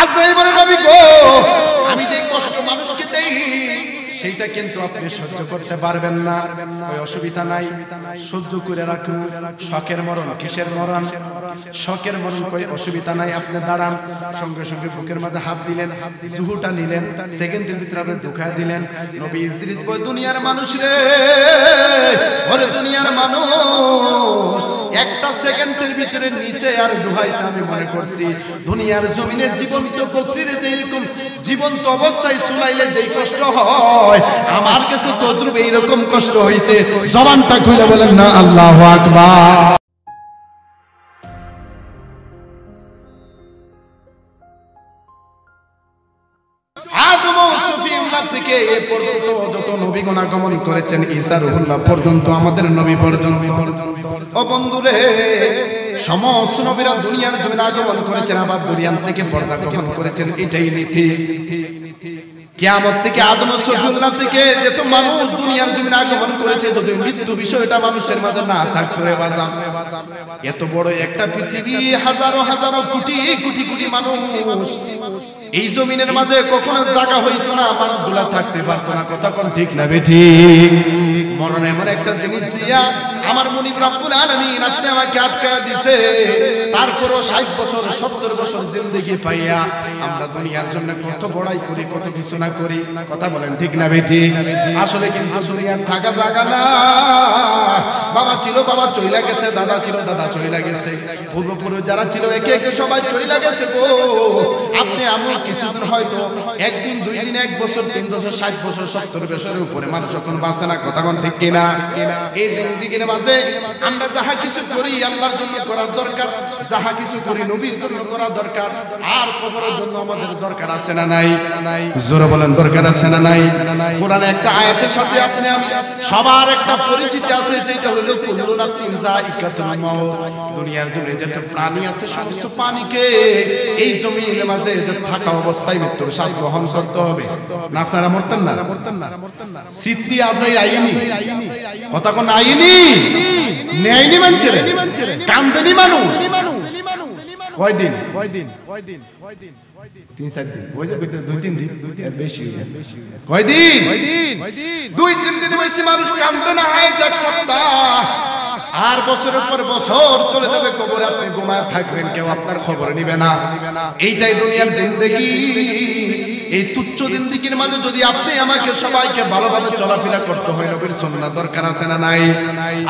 আজরাইল বলে নবী গো আমি যে কষ্ট মানুষকে দেই সেইটা কিন্তু আপনি সহ্য করতে পারবেন না। ওই অসুবিধা নাই, সহ্য করে রাখুন। শখের মরণ, কিসের মরণ? শখের মরণ, কই অসুবিধা নাই। আপনি দাঁড়ান, সঙ্গে সঙ্গে বুকের মাঝে হাত দিলেন, জুহুটা নিলেন, সেকেন্ডের ভিতরে আপনি ঢুকায় দিলেন। নবী ইদ্রিস বলে দুনিয়ার মানুষ রে, ওরে দুনিয়ার মানুষ, একটা সেকেন্ডের ভিতরে নিচে আর ডুবাইছে। আমি মনে করছি দুনিয়ার জমিনের জীবন্ত প্রকৃতিতে যেরকম জীবন্ত অবস্থায় সুলাইলে যেই কষ্ট হয়, আমার কাছে তদ্রুপ এইরকম কষ্ট হয়েছে। জবানটা খুলে বলেন না আল্লাহু আকবার। আদম ও সফিউল্লাহ থেকে এ পর্যন্ত যত নবীগণ আগমন করেছেন, ঈসা রুহুল্লাহ পর্যন্ত, আমাদের নবী পর্যন্ত, ও বন্ধুরে সমস্ত নবীরা দুনিয়ার জমিনে আগমন করেছেন, আবার দুনিয়া থেকে পর্দা গ্রহণ করেছেন। এটাই নীতি। কিয়ামত থেকে আদম ও সফিউল্লাহ থেকে যত মানুষ দুনিয়ার জমিনে আগমন করেছে, যদি মৃত্যু বিষয়টা মানুষের মাঝে না থাকতো রে বাজান, এত বড় একটা পৃথিবী, হাজারো হাজারো কোটি কোটি কোটি মানুষ এই জমিনের মাঝে কখনো জায়গা হইতো না, মানুষগুলা থাকতে পারতো না। কথা কোন ঠিক না বেঠিক? মরণ এমন একটা জিনিস দিয়া আমার মুনিব রব্বুল আলামিন আপনি আমাকে আটকায়া দিছে। তারপরও 60 বছর 70 বছর জিন্দেগি পাইয়া আমরা দুনিয়ার জন্য কত বড়াই করি, কত কিছু না করি। কথা বলেন ঠিক না বেঠিক? আসলে কিন্তু দুনিয়ার থাকা জায়গা না। বাবা ছিল, বাবা চইলা গেছে, দাদা ছিল, দাদা চইলা গেছে, পূর্বপুরুষ যারা ছিল একে একে সবাই চইলা গেছে গো। আপনি আমি কিছুদিন হয়তো একদিন, 2 দিন, 1 বছর, 3 বছর, 60 বছর, 70 বছরের উপরে মানুষ এখন বাঁচে না। কথা কোন ঠিক কিনা? এই জিন্দেগির মাঝে আমরা যাহা কিছু করি আল্লাহর জন্য করার দরকার, যাহা কিছু করি নবীর জন্য করার দরকার, আর কবরের জন্য আমাদের দরকার আছে না নাই? জোরে বলেন দরকার আছে না নাই? কোরআনে একটা আয়াতের সাথে আপনি আমি সবার একটা পরিচিতি আছে, যেটা হলো কুল্লু নাফসিন যায়িকাতুল মাউত। দুনিয়ার জমিনে যত প্রাণী আছে সমস্ত প্রাণীকে এই জমিনের মাঝে থাকা অবস্থায় মৃত্যুর স্বাদ গ্রহণ করতে হবে। না আপনারা মরতেন না? সিত্রি আজরাইল আইনি, কথা কোন আইনি? নেয়নি মানছে রে, কামদানি মানুষ। কয়দিন? 3-4 দিন, ওই যে 2-3 দিন, এর বেশি কয়দিন? 2-3 দিনের বেশি মানুষ কান্দে না, হয় 1 সপ্তাহ। আর বছরের পর বছর চলে যাবে কবরে, আপনি ঘুমায় থাকবেন, কেউ আপনার খবর নিবে না। এইটাই দুনিয়ার জিন্দেগি। এই তুচ্ছ জিন্দেগির মাঝে যদি আপনি আমাকে সবাইকে ভালোভাবে চলাফেরা করতে হয়, নবীর সুন্নাহ দরকার আছে না নাই?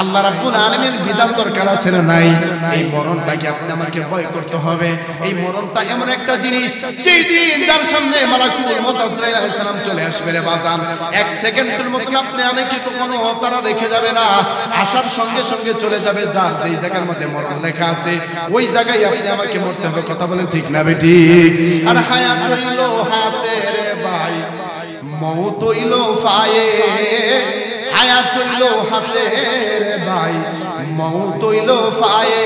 আল্লাহ রাব্বুল আলামিনের বিধান দরকার আছে না নাই? এই মরণটাকে আপনি আমাকে ভয় করতে হবে। এই মরণটা এমন একটা জিনিস, যেই দিন যার সামনে মালাকুল মউত আজরাইল আলাইহিস সালাম চলে আসবে রে বাজান, 1 সেকেন্ডের মতন আপনি আমাকে কখনো তারা রেখে যাবে না। আসার সঙ্গে সঙ্গে চলে যাবে, যার যেই জায়গার মধ্যে মরণ লেখা আছে ওই জায়গায় আপনি আমাকে মরতে হবে। কথা বলেন ঠিক না বেঠিক? আর হায়াত হইল হাতে রে ভাই, মউত হইল পায়ে। হায়াত হইল হাতে রে ভাই, মউত হইল পায়ে।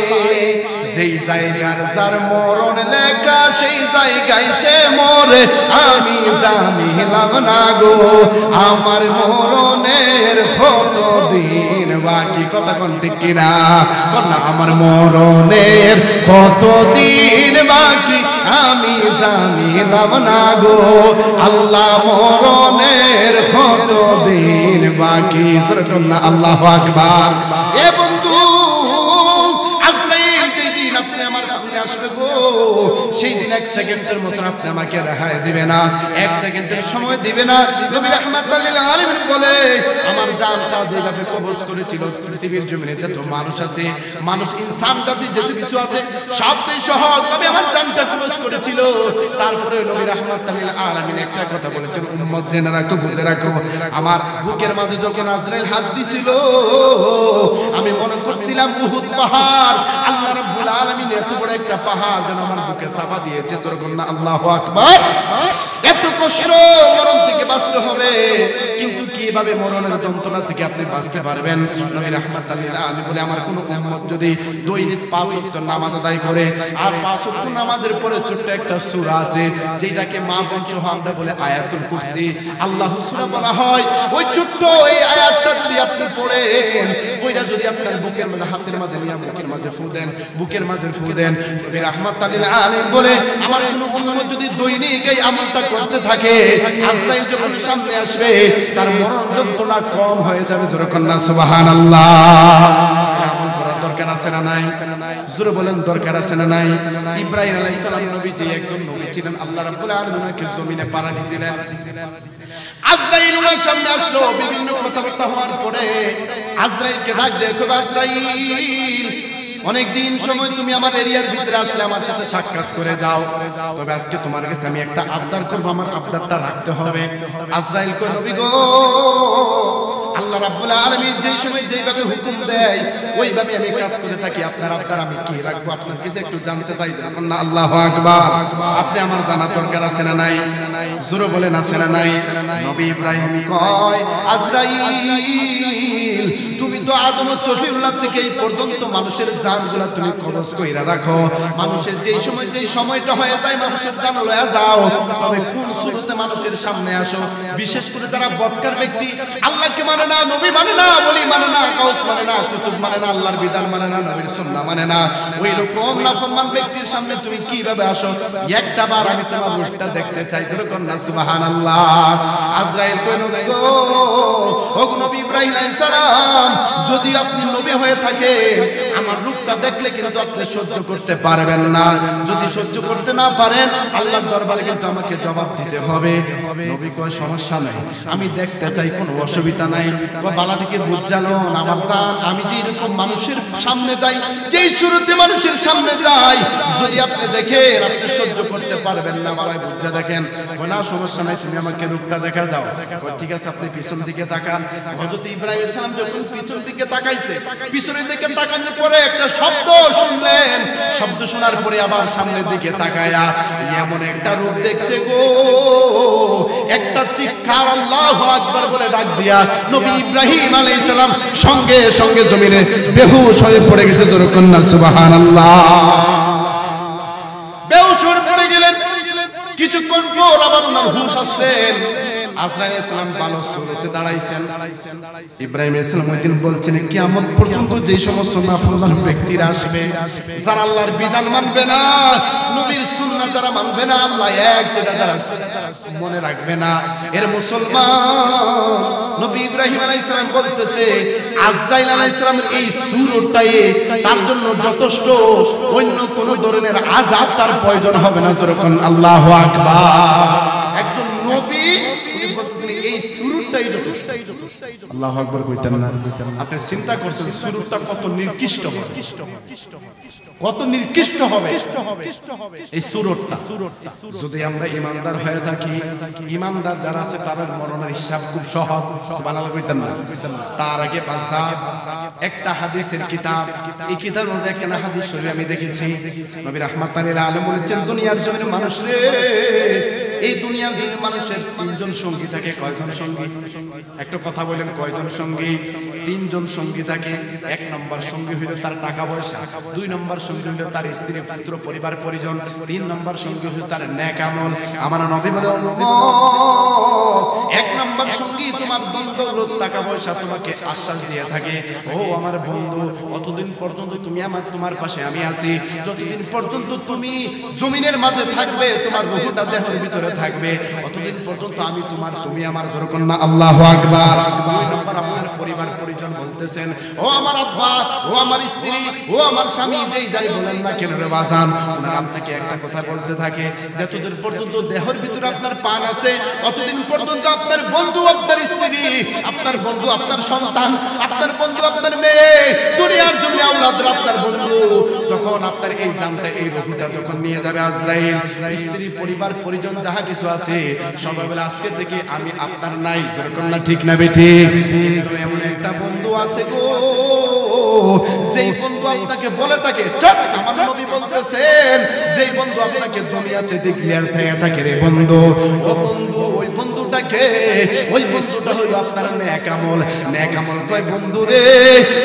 যেই জায়গার যার মরণ লেখা সেই জায়গায় সে মরে, আমি জানিলাম না গো আমার মরণের কতদিন বাকি। কথা কোন ঠিক কিনা? না আমার মরণের কতদিন বাকি আমি জানিলাম না গো, আল্লাহ মরণের কতদিন বাকি। না আল্লাহু আকবার। এ বন্ধু, আজরাইল যেদিন আপনি আমার সামনে আসবে গো, সেই দিন 1 সেকেন্ডের মতন আপনি আমাকে রেহাই দিবে না, 1 সেকেন্ডের সময় দিবে না। নবী রাহমাতুল লিল আলামিন বলে, আমার জানটা যেভাবে কবজ করেছিল পৃথিবীর জমিনে যত মানুষ আছে, মানুষ ইনসান জাতি যত কিছু আছে, সবটাই সহজভাবে আমার জানটা কবজ করেছিল। তারপরে নবী রাহমাতুল লিল আলামিন একটা কথা বলেছেন, উম্মত জেনে রাখো, বুঝে রাখো, আমার বুকের মাঝে যখন আজরাইল হাত দিছিল, আমি মনে করছিলাম উহুদ পাহাড়। আল্লাহ রাব্বুল আলামিন এত বড় একটা পাহাড় যেন আমার বুকে চাপা দিয়েছে। তোর কন্যা আল্লাহু আকবার। এত কষ্ট মরণ থেকে বাঁচতে হবে, কিন্তু কিভাবে মরণের যন্ত্রণা থেকে আপনি বাঁচতে পারবেন? নবী রাহমাতুল লিল আলামিন বলে, আমার কোন উম্মত যদি দৈনিক 5 ওয়াক্ত নামাজ আদায় করে, আর 5 ওয়াক্ত নামাজের পরে ছোট্ট একটা সূরা আছে যেটাকে মা বংশহ আমরা বলে আয়াতুল কুরসি, আল্লাহু সূরা বলা হয়, ওই ছোট্ট এই আয়াতটা যদি আপনি পড়েন, পয়লা যদি আপনার বুকের মাঝে হাতের মাঝে নিয়ে বুকের মাঝে ফু দেন, বুকের মাঝে ফু দেন, নবী রাহমাতাল লিল আলামিন বলে আমার কোনো উম্মত যদি দৈনিক এই আমলটা করতে থাকে, আজরাইল যখন সামনে আসবে তার মরণ যন্ত্রণা কম হয়ে যাবে। জোরে কন্না সুবহানাল্লাহ। আমল করার দরকার আছে না নাই? জোরে বলেন দরকার আছে না নাই? ইব্রাহিম আলাইহিস সালাম নবীজি একজন নবী ছিলেন, আল্লাহ রাব্বুল আলামিন ওনাকে জমিনে পাড়া দিয়েছিলেন। আজরাইল ওনার সামনে আসলো, বিভিন্ন কথাবার্তা হওয়ার পরে আজরাইলকে ডাক দিয়ে কই, আজরাইল অনেক দিন সময় তুমি আমার এরিয়ার ভিতরে আসলে আমার সাথে সাক্ষাৎ করে যাও, তবে আজকে তোমার কাছে আমি একটা আবদার করব, আমার আবদারটা রাখতে হবে। আজরাইল কই, নবী গো, আল্লাহ রাব্বুল আলামিন যেই সময় যেইভাবে হুকুম দেয় ওইভাবে আমি কাজ করে থাকি। আপনার আবদার আমি কি রাখবো আপনার কাছে একটু জানতে চাই। যখন না আল্লাহু আকবার, আপনি আমার জানার দরকার আছে না নাই? জোরে বলেন আছে না নাই? নবী ইব্রাহিম কয়, আজরাইল তুমি তো আদম ও সফিউল্লাহ থেকে এই পর্যন্ত মানুষের জানগুলা তুমি কবজ কইরা রাখো। মানুষের যেই সময় যেই সময়টা হয়ে যায় মানুষের জান লয়া যাও, তবে কোন সুরতে মানুষের সামনে আসো? বিশেষ করে যারা বদকার ব্যক্তি, আল্লাহকে মানে না, নবী মানে না, ওলি মানে না, গাউস মানে না, কুতুব মানে না, আল্লাহর বিধান মানে না, নবীর সুন্নাহ মানে না, ওই রকম নাফরমান ব্যক্তির সামনে তুমি কিভাবে আসো? একটা বার আমি তোমার রূপটা দেখতে চাই। জোরে কোন না সুবহানাল্লাহ। আজরাইল কই, নবী গো, ও নবী ইব্রাহিম আলাইহিস সালাম, যদি আপনি নবী হয়ে থাকেন আমার রূপটা দেখলে কিন্তু আপনি সহ্য করতে পারবেন না। যদি সহ্য করতে না পারেন আল্লাহর দরবারে কিন্তু আমাকে জবাব দিতে হবে। নবী কয়, সমস্যা নাই, আমি দেখতে চাই, কোনো অসুবিধা নাই। বালাটিকে বুঝালো আমার জান, আমি যে এরকম মানুষের সামনে যাই, যেই সুরতে মানুষের সামনে যাই, যদি আপনি দেখেন আপনি সহ্য করতে পারবেন না, বালাই বুঝা দেখেন। না সমস্যা নাই, তুমি আমাকে রূপটা দেখা দাও। ঠিক আছে, আপনি পিছন দিকে তাকান। হযরত ইব্রাহিম আলাইহিস সালাম যখন পিছন দিকে তাকাইছে, পিছনের দিকে তাকানোর পরে একটা শব্দ শুনলেন। শব্দ শোনার পরে আবার সামনের দিকে তাকায়া এমন একটা রূপ দেখছে গো, একটা চিৎকার আল্লাহু আকবার বলে ডাক দিয়া নবী ইব্রাহিম আলাইহিস সালাম সঙ্গে সঙ্গে জমিনে বেহুশ হয়ে পড়ে গেছে। জোরে কন্না সুবহানাল্লাহ। বেহুশ হয়ে পড়ে গেলেন। কিছুক্ষণ পর আবার ওনার হুঁশ আসলেন। আজরাইল আলাইহিস সালাম ভালো সুরতে দাঁড়াইছেন। ইব্রাহিম আলাইহিস সালাম ওইদিন বলছেন, কিয়ামত পর্যন্ত যে সমস্ত নাফরমান ব্যক্তিরা আসবে, যারা আল্লাহর বিধান মানবে না, নবীর সুন্নাহ যারা মানবে না, আল্লাহ এক সেটা যারা মনে রাখবে না, এর মুসলমান। নবী ইব্রাহিম আলাইহিস সালাম বলতেছে, আজরাইল আলাইহিস সালামের এই সুরটাই তার জন্য যথেষ্ট, অন্য কোন ধরনের আযাব তার প্রয়োজন হবে না। জোরে কোন আল্লাহু আকবার। একজন নবী এই সুরটাই যথেষ্ট। আল্লাহু আকবার কইতেন না? আপনি চিন্তা করছেন সুরটা কত নিকৃষ্ট হবে, কত নিকৃষ্ট হবে এই সুরটা। যদি আমরা ইমানদার হয়ে থাকি, ইমানদার যারা আছে তাদের মরণের হিসাব খুব সহজ। সুবহানাল্লাহ কইতেন না? তার আগে বাসা একটা হাদিসের কিতাব, এই কিতাবের মধ্যে একটা হাদিস শরীফ আমি দেখেছি। নবী রাহমাতাল লিল আলামিন বলেছেন, দুনিয়ার জমিনে মানুষ রে, এই দুনিয়ার দিন মানুষের তিনজন সঙ্গী থাকে। কয়জন সঙ্গী? একটা কথা বলেন, কয়জন সঙ্গী? তিনজন সঙ্গী থাকে। এক নম্বর সঙ্গী হইল তার টাকা পয়সা, দুই নম্বর সঙ্গী হইল তার স্ত্রী পুত্র পরিবার পরিজন, তিন নম্বর সঙ্গী হইল তার নেক আমল। আমার নবী বলে, এক নম্বর সঙ্গী তোমার দৌলত টাকা পয়সা তোমাকে আশ্বাস দিয়ে থাকে, ও আমার বন্ধু, অতদিন পর্যন্ত তুমি আমার তোমার পাশে আমি আছি, যতদিন পর্যন্ত তুমি জমিনের মাঝে থাকবে, তোমার রূহটা দেহের ভিতরে থাকবে, অতদিন পর্যন্ত আমি তোমার, তুমি আমার। জোরে কোন না আল্লাহু আকবার। দুই নম্বর আপনার পরিবার পরিজন বলতেছেন, ও আমার আব্বা, ও আমার স্ত্রী, ও আমার স্বামী, যেই যাই বলেন না কেন রে বাজান, ওনারা আপনাকে একটা কথা বলতে থাকে, যতদিন পর্যন্ত দেহের ভিতরে আপনার প্রাণ আছে অতদিন পর্যন্ত আপনার বন্ধু, আপনার স্ত্রী, আপনার বন্ধু, আপনার সন্তান, আপনার বন্ধু, আপনার মেয়ে, দুনিয়ার জন্য আওলাদরা আপনার বন্ধু। যখন আপনার এই জানটা, এই রূহটা যখন নিয়ে যাবে আজরাইল, স্ত্রী পরিবার পরিজন যাহা কিছু আছে সবাই বলে, আজকে থেকে আমি আপনার নাই। যেরকম না ঠিক না বেঠিক? কিন্তু এমন একটা বন্ধু আছে গো, যেই বন্ধু আপনাকে বলে থাকে, আমার নবী বলতেছেন, যেই বন্ধু আপনাকে দুনিয়াতে ডিক্লেয়ার থেকে থাকে, রে বন্ধু, ও বন্ধু, ওই বন্ধুটাকে, ওই বন্ধুটা হলো আপনার নেক আমল। নেক আমল কয়, বন্ধু রে,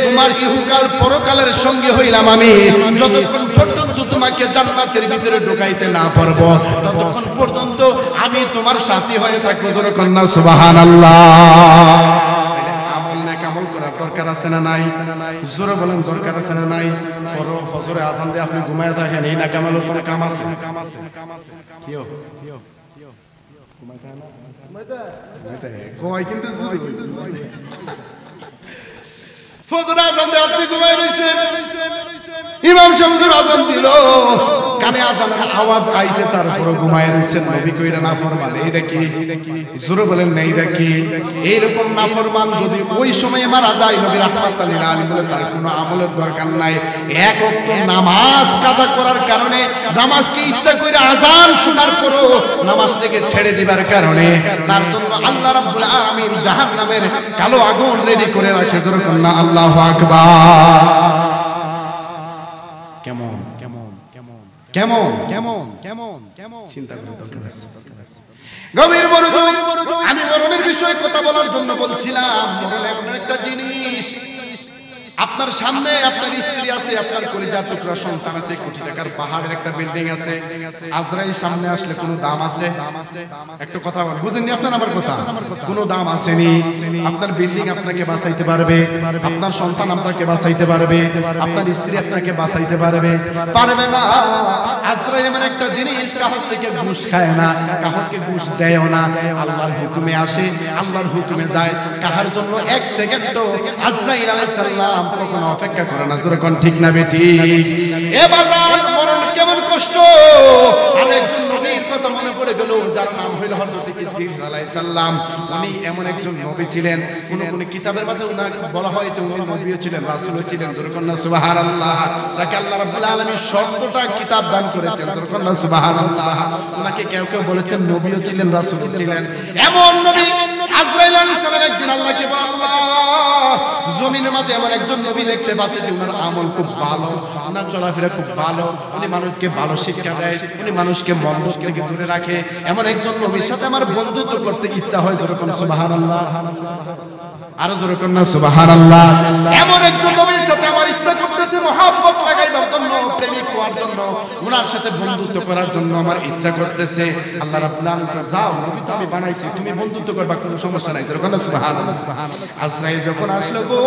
তোমার ইহকাল পরকালের সঙ্গে হইলাম আমি, যতক্ষণ পর্যন্ত তোমাকে জান্নাতের ভিতরে ঢুকাইতে না পারবো ততক্ষণ পর্যন্ত আমি তোমার সাথী হয়ে থাকবো। জোরে কন্না সুবহানাল্লাহ। আমল নেক আমল করার দরকার দরকার আছে না নাই? জোরে বলেন দরকার আছে না নাই? ফজরে আজান দিয়ে আপনি ঘুমায় থাকেন, এই না কামালের কোনো কাম আছে? কিও কয় কিন্তু জোরে ফজরে আজান দিয়ে আপনি ঘুমায় রইছেন, ইমাম সাহেব আজান দিল, কানে আজানের আওয়াজ আইছে, তারপর ঘুমায় রইছেন। নবী কইরা নাফরমান, এইটা কি? জোরে বলেন না এইটা কি? এইরকম নাফরমান যদি ওই সময় মারা যায়, নবী রাহমাতুল লিল আলামিন বলে তার কোনো আমলের দরকার নাই। এক ওয়াক্ত নামাজ কাজা করার কারণে, নামাজকে ইচ্ছা করে আজান শোনার পরও নামাজ থেকে ছেড়ে দিবার কারণে তার জন্য আল্লাহ রাব্বুল আলামিন জাহান্নামের কালো আগুন রেডি করে রাখে। জোরে কোন না আল্লাহু আকবার। কেমন কেমন কেমন কেমন কেমন কেমন কেমন চিন্তা করে দরকার আছে। গভীর মনোযোগ, আমি মরণের বিষয়ে কথা বলার জন্য বলছিলাম। মরণ এমন একটা জিনিস, আপনার সামনে আপনার স্ত্রী আছে, আপনার কলিজার টুকরা সন্তান আছে, কোটি টাকার পাহাড়ের একটা বিল্ডিং আছে, আজরাইল সামনে আসলে কোনো দাম আছে? একটা কথা বল, বুঝেননি আপনার আমার কথা? কোনো দাম আসেনি। আপনার বিল্ডিং আপনাকে বাঁচাইতে পারবে, আপনার সন্তান আপনাকে বাঁচাইতে পারবে, আপনার স্ত্রী আপনাকে বাঁচাইতে পারবে? পারবে না। আজরাইল এমন একটা জিনিস, কাহার থেকে ঘুষ খায় না, কাহারকে ঘুষ দেয়ও না, আল্লাহর হুকুমে আসে, আল্লাহর হুকুমে যায়। কাহার জন্য এক সেকেন্ডও আজরাইল আলাইহিস সালাম কখনো অপেক্ষা করে না। জোরে কোন ঠিক না বেটি? এ বাজার মরণ কেমন কষ্ট। আর একজন নবীর কথা মনে পড়ে গেল, যার নাম হইল হযরত ইদ্রিস আলাইহিস সালাম। উনি এমন একজন নবী ছিলেন, কোন কোন কিতাবের মাঝে উনাকে বলা হয়েছে উনি নবীও ছিলেন, রাসূলও ছিলেন। জোরে কোন না সুবহানাল্লাহ। তাকে আল্লাহ রাব্বুল আলামিন ১৪টা কিতাব দান করেছেন। জোরে কোন না সুবহানাল্লাহ। উনাকে কেউ কেউ বলেছেন নবীও ছিলেন, রাসূলও ছিলেন। এমন নবী আজরাইল আলাইহিস সালাম একদিন আল্লাহকে বলে, আল্লাহ জমিনের মাঝে এমন একজন নবী দেখতে পাচ্ছে যে উনার আমল খুব ভালো, উনার চলাফেরা খুব ভালো, উনি মানুষকে ভালো শিক্ষা দেয়, উনি মানুষকে মন্দ থেকে দূরে রাখে। এমন একজন নবীর সাথে আমার বন্ধুত্ব করতে ইচ্ছা হয়। যেরকম সুবহানাল্লাহ, আরো যেরকম না সুবহানাল্লাহ। এমন একজন নবীর সাথে আমার ইচ্ছা করতেছে মহব্বত লাগাইবার জন্য, প্রেমিক হওয়ার জন্য, উনার সাথে বন্ধুত্ব করার জন্য আমার ইচ্ছা করতেছে। আল্লাহ রাব্বুল আলামিন কয়, যাও, নবী তো আমি বানাইছি, তুমি বন্ধুত্ব করবা, কোনো সমস্যা নাই। যেরকম না সুবহানাল্লাহ। আজরাইল যখন আসলো গো,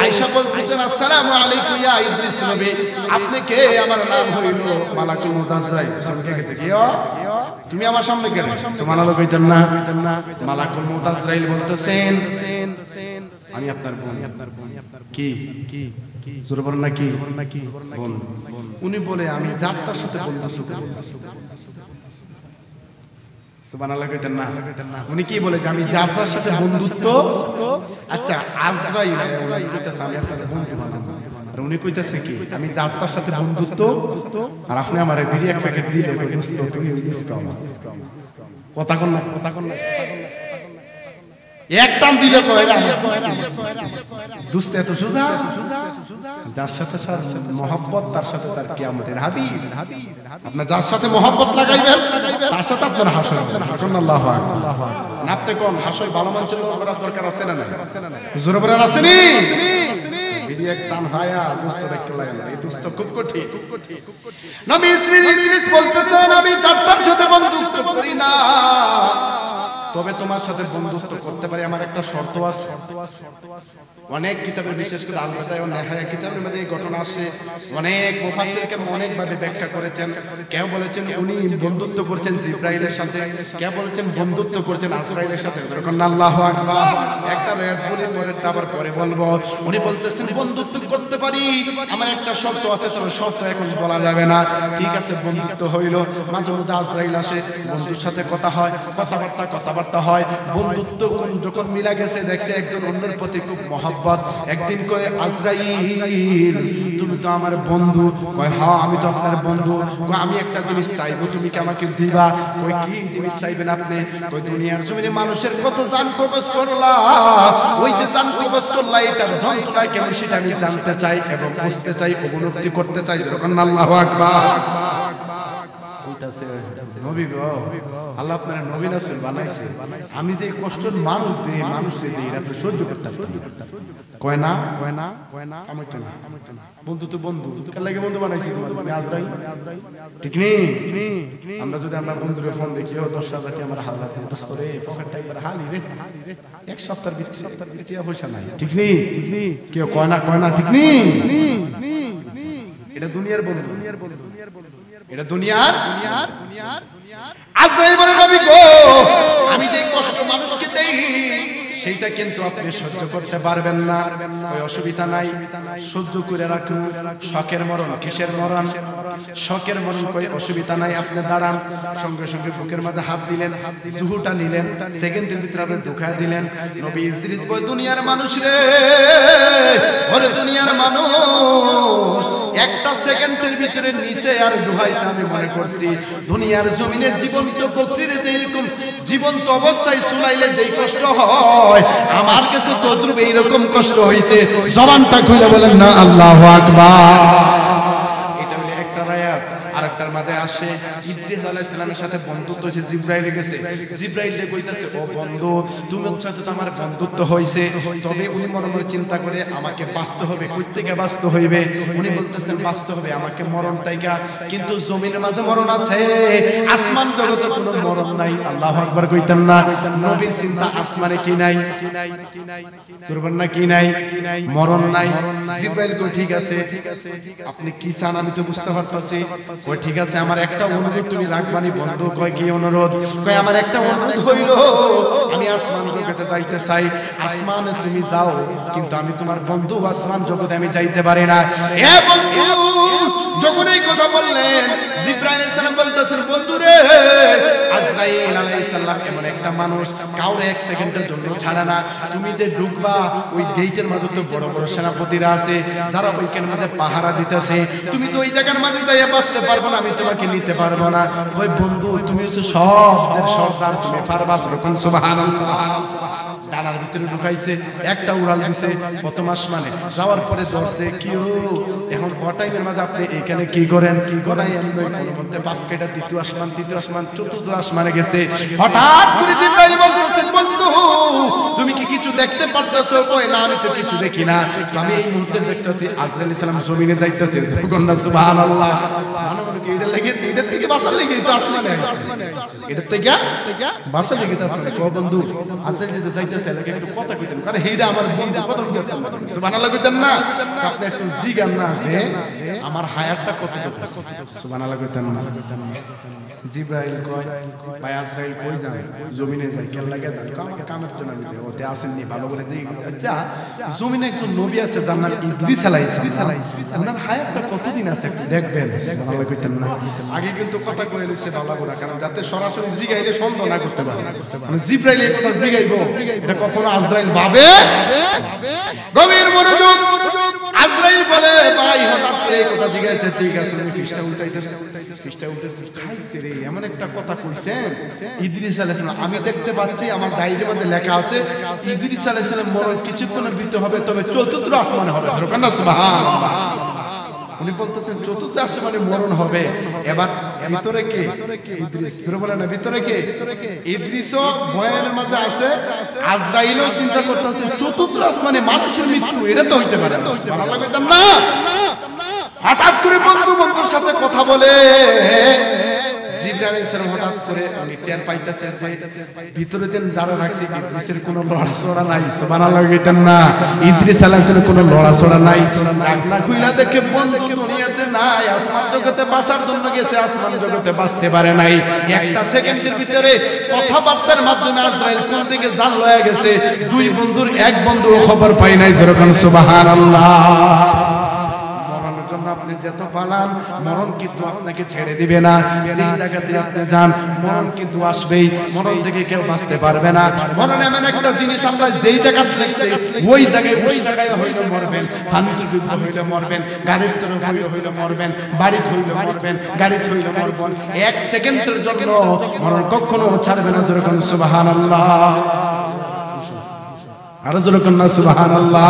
আয়েশা বলতেছেন, আসসালামু আলাইকুম ইয়া ইদ্রিস নবী। আপনি কে? আমার নাম হইল মালাকুল মউত আজরাইল। শুনকে গেছে কি? তুমি আমার সামনে কেন? সুবহানাল্লাহ কইতেন না? মালাকুল মউত আজরাইল বলতেছেন, আমি আপনার বোন। কি কি জোরে বলেন না কি বোন? উনি বলে, আমি যারটার সাথে বন্ধুত্ব করব। সুবহানাল্লাহ কইতেন না? উনি কি বলে যে আমি যারটার সাথে বন্ধুত্ব। আচ্ছা, আজরাইল উনি কইতেছে আমি আপনার বন্ধু বানাবো, আর উনি কইতেছে কি আমি যারটার সাথে বন্ধুত্ব, আর আপনি আমারে বিড়ি এক প্যাকেট দিলে দোস্ত, তুমি দোস্ত আমার। কথা কোন না, কথা কোন না, এক টান দিলে কয় না দোস্ত। এত সোজা? যার সাথে মহব্বত তার সাথে তার কিয়ামতের হাদিস। আপনি যার সাথে মহব্বত লাগাইবেন তার সাথে আপনার হাসর হবে। আল্লাহু আকবার। নাতে কোন হাসর ভালো মানুষের লোক করার দরকার আছে না? জোরে বলেন আছে নি? বিড়ি এক টান হায়া দোস্ত দেখতে লাগে না, এই দোস্ত খুব কঠিন। নবী ইদ্রিস বলতেছেন, আমি যারটার সাথে বন্ধুত্ব করি না, তবে তোমার সাথে বন্ধুত্ব করতে পারি, আমার একটা শর্ত আছে। অনেক কিতাবে, বিশেষ করে আল বাদায় ও নেহায়া কিতাবের মধ্যে এই ঘটনা আসে। অনেক মুফাসসির কেরাম অনেকভাবে ব্যাখ্যা করেছেন। কেউ বলেছেন উনি বন্ধুত্ব করছেন জিবরাইলের সাথে, কেউ বলেছেন বন্ধুত্ব করছেন আজরাইলের সাথে। যখন আল্লাহু আকবার। একটা রাত বলি, পরেরটা আবার পরে বলবো। উনি বলতেছেন বন্ধুত্ব করতে পারি, আমার একটা শর্ত আছে, তবে শর্ত এখন বলা যাবে না। ঠিক আছে, বন্ধুত্ব হইল। মাঝে মধ্যে আজরাইল আসে, বন্ধুর সাথে কথা হয়, কথাবার্তা হয়। বন্ধুত্ব যখন মিলা গেছে, দেখছে একজন অন্যের প্রতি খুব মহব্বত। একদিন কয়, আজরাইল তুমি তো আমার বন্ধু। কয়, হ্যাঁ আমি তো আপনার বন্ধু। কয়, আমি একটা জিনিস চাইবো, তুমি কি আমাকে দিবা? কয়, কি জিনিস চাইবেন আপনি? কয়, দুনিয়ার জমিনে মানুষের কত জান কবজ করলা, ওই যে জান কবজ করলা, এটার যন্ত্রণা কেমন সেটা আমি জানতে চাই এবং বুঝতে চাই, উপলব্ধি করতে চাই। যখন আল্লাহু আকবার। বলতেছে নবী গো আল্লাহ আপনার নবী রাসূল বানাইছে আমি যে কষ্টের মানুষ দিই মানুষকে দিই এটা সহ্য করতে পারতাম কয় না আমি তো না বন্ধু তো বন্ধু কার লাগে বন্ধু বানাইছি তোমার তুমি আজরাইল ঠিক নেই আমরা যদি আমরা বন্ধুরে ফোন দেখিও 10,000 টাকা আমার হাওলাত দিই দোস্ত রে পকেটটা একবার হালি রে এক সপ্তাহের ভিতরে পয়সা নাই ঠিক নেই কেউ কয় না ঠিক নেই এটা দুনিয়ার বন্ধু এটা দুনিয়ার আজরাইল বলে নবী গো আমি যে কষ্ট মানুষকে দেই সেইটা কিন্তু আপনি সহ্য করতে পারবেন না ওই অসুবিধা নাই সহ্য করে রাখুন শখের মরণ কিসের মরণ শখের মরণ কই অসুবিধা নাই আপনি দাঁড়ান সঙ্গে সঙ্গে বুকের মধ্যে হাত দিলেন জুহুটা নিলেন সেকেন্ডের ভিতরে আপনি ঢুকায় দিলেন নবী ইদ্রিস বল দুনিয়ার মানুষ রে ওরে দুনিয়ার মানুষ একটা সেকেন্ডের ভিতরে নিচে আর ডুবাইছে আমি মনে করছি দুনিয়ার জমিনের জীবন্ত প্রকৃতিতে যেরকম জীবন্ত অবস্থায় শুনাইলে যেই কষ্ট হয় আমার কাছে তদ্রুপ এইরকম কষ্ট হইছে জবানটা খুলে বলেন না আল্লাহু আকবার এটা হলো একটা আয়াত আরেকটার মাঝে আসে ইদ্রিস আলাইহিস সালামের সাথে বন্ধুত্ব হইছে জিবরাইল গেছে জিবরাইল কইতাছে ও বন্ধু তোমার সাথে তো আমার বন্ধুত্ব হইছে তবে উনি মনে মনে চিন্তা করে আমাকে বাঁচতে হবে কই থেকে বাঁচতে হইবে উনি বলতেছেন বাঁচতে হবে আমাকে মরণ তাইকা কিন্তু জমিনের মাঝে মরণ আছে আসমান জগতে কোনো মরণ নাই আল্লাহু আকবার কইতেন না নবীর চিন্তা আসমানে কি নাই করবেন না কি নাই মরণ নাই জিবরাইল কই ঠিক আছে আপনি কি চান আমি তো বুঝতে পারতাছি কই ঠিক আছে আমার একটা অনুরোধ তুমি রাখবানি বন্ধু কয় কি অনুরোধ কয় আমার একটা অনুরোধ হইল আমি আসমান জগতে যাইতে চাই আসমানে তুমি যাও কিন্তু আমি তোমার বন্ধু আসমান জগতে আমি যাইতে পারি না এ বন্ধু যখন এই কথা বললেন জিবরাইল আলাইহিস সালাম বলতেছেন বন্ধু রে আজরাইল আলাইহিস সালাম এমন একটা মানুষ কাউরে এক সেকেন্ডের জন্য ছাড়ে না তুমি যে ঢুকবা ওই গেটের মাঝে তো বড় বড় সেনাপতিরা আছে যারা ওইখানের মাঝে পাহারা দিতেছে তুমি তো ওই জায়গার মাঝে যাইয়া বাঁচতে পারবো না আমি তোমাকে নিতে পারবো না ওই বন্ধু তুমি হচ্ছে সবদের সর্দার তুমি পারবা যখন সুবহানাল্লাহ ডানার ভিতরে ঢুকাইছে একটা উড়াল দিছে প্রথম আসমানে যাওয়ার পরে ধরছে কি এখন টাইমের মাঝে আপনি এখানে কি করেন কি করাই এমনই কোন মধ্যে বাস্কেটটা তৃতীয় আসমান চতুর্থ আসমানে গেছে হঠাৎ করে জিবরাইল বলতেছেন বন্ধু তুমি কি কিছু দেখতে পারতেছো কই না আমি তো কিছু দেখি না আমি এই মুহূর্তে দেখতেছি আজরাইল আলাইহিস সালাম জমিনে যাইতেছে সুবহানাল্লাহ মানে কি এটা থেকে বাঁচার লাগি তো আসমানে আইছে এটা থেকে বাঁচার লাগি তো আসমানে কো বন্ধু আজরাইল যাইতেছে লাগে একটু কথা কইতেন কারণ হেইডা আমার বন্ধু কথা কইতেন না সুবহানাল্লাহ কইতেন না আপনি একটু জিগান না যে আমার হায়াতটা কতটুকু সুবহানাল্লাহ কইতেন না জিবরাইল কয় ভাই আজরাইল কই যান জমিনে যাই কেন লাগে যান আমার কামের জন্য আমি যাই ওতে আসেননি ভালো করে দেখি আচ্ছা জমিনে একজন নবী আছে যার নাম ইদ্রিস আলাইহিস সালাম ওনার হায়াতটা কতদিন আছে একটু দেখবেন সুবহানাল্লাহ কইতেন না আগে কিন্তু কথা কই লইছে ভালো করে কারণ যাতে সরাসরি জিগাইলে সন্দেহ না করতে পারে মানে জিবরাইল এই কথা জিগাইবো এটা কখনো আজরাইল ভাবে গভীর মনোযোগ আজরাইল বলে ভাই হঠাৎ করে এই কথা জিগাইছে ঠিক আছে উনি ফিসটা উল্টাইতেছে ফিসটা উল্টে খাইছে রে এমন একটা কথা কইছেন ইদ্রিস আলাইহিস সালাম আমি দেখতে পাচ্ছি আমার ডায়েরির মধ্যে লেখা আছে ইদ্রিস আলাইহিস সালাম মরণ কিছুক্ষণের ভিতরে হবে তবে চতুর্থ আসমানে হবে সুবহানাল্লাহ উনি বলতেছেন চতুর্থ আসমানে মরণ হবে এবার ভিতরে কে ইদ্রিস তোরা বলেন না ভিতরে কে ইদ্রিসও বয়ানের মাঝে আছে আজরাইলও চিন্তা করতেছে চতুর্থ আসমানে মানুষের মৃত্যু এটা তো হইতে পারে না সুবহানাল্লাহ কইতেন না হঠাৎ করে বন্ধুর সাথে কথা বলে জিবরাইল আলাইহিস সালাম হঠাৎ করে উনি টের পাইতেছেন যে ভিতরে দেন যারা রাখছে ইদ্রিসের কোনো লড়াছড়া নাই সুবহানাল্লাহ কইতেন না ইদ্রিস আলাইহিস সালামের কোনো লড়াছড়া নাই ডাকনা খুইলা দেখে বন্ধু দুনিয়াতে নাই আসমান জগতে বাঁচার জন্য গেছে আসমান জগতে বাঁচতে পারে নাই একটা সেকেন্ডের ভিতরে কথাবার্তার মাধ্যমে আজরাইল কোন দিকে জান লয়ে গেছে দুই বন্ধুর এক বন্ধু খবর পাই নাই যেরকম সুবহানাল্লাহ আপনি যত পালান মরণ কিন্তু আপনাকে ছেড়ে দিবে না সেই জায়গাতে আপনি যান মরণ কিন্তু আসবেই মরণ থেকে কেউ বাঁচতে পারবে না মরণ এমন একটা জিনিস আল্লাহ যেই জায়গাতে লিখছে ওই জায়গায় ওই জায়গায় হইলে মরবেন পানিতে ডুবলে হইলে মরবেন গাড়ির তরফ হইলে মরবেন বাড়িতে হইলে মরবেন গাড়িতে হইলে মরবেন এক সেকেন্ডের জন্য মরণ কখনো ছাড়বে না যেরকম সুবহানাল্লাহ আর যেরকম না সুবহানাল্লাহ